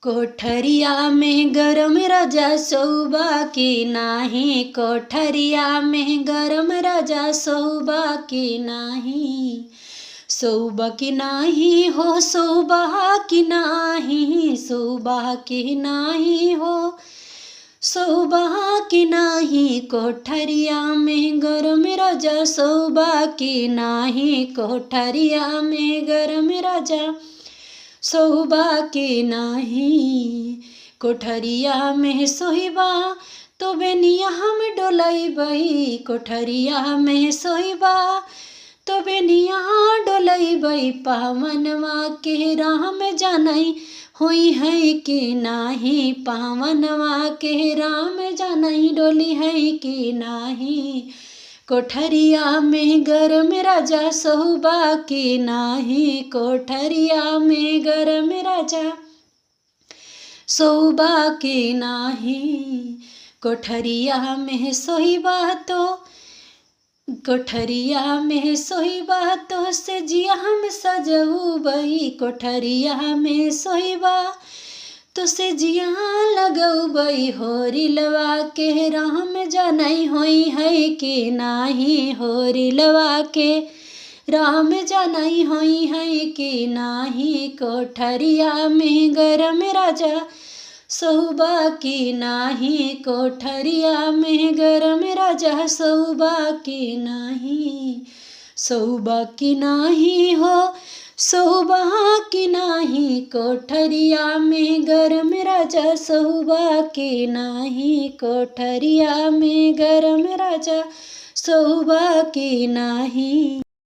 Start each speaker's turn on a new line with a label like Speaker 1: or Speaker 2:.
Speaker 1: कोठरिया में गरम राजा सौबा की नाही, कोठरिया में गरम राजा सौबा की नाही। सौबा की नाही हो, सौबा की नाही, सौबा की नाही हो, सौबा की नाही। कोठरिया में गरम राजा सौबा की नाही, कोठरिया में गरम राजा सौबा के नाही। कोठरिया में सोहिबा तो बेनिया हम डोलैबै, कोठरिया में सोहिबा तो बेनिया डोलैबै। पावनवा के राम जानै होई है कि नाही, पावनवा के राम जानै डोली है कि नाही। कोठरिया में गरम राजा सौबा की नाही, कोठरिया में गरम राजा सौबा की नाही। कोठरिया में सोहिबा तो, कोठरिया में सोहिबा तो से जिया हम सजौबै, कोठरिया में सोहिबा तो से जिया लगौबै। होरिलवा के राम जानै होई है कि नाही, होरिलवा के राम जानै होई है कि नाही। कोठरिया में गरम राजा सौबा की नाही, कोठरिया में गरम राजा सौबा की नाही। सौबा की नाही हो, सौबा की नाही। कोठरिया में गरम राजा सौबा की नाही, कोठरिया में गरम राजा सौबा की नाही।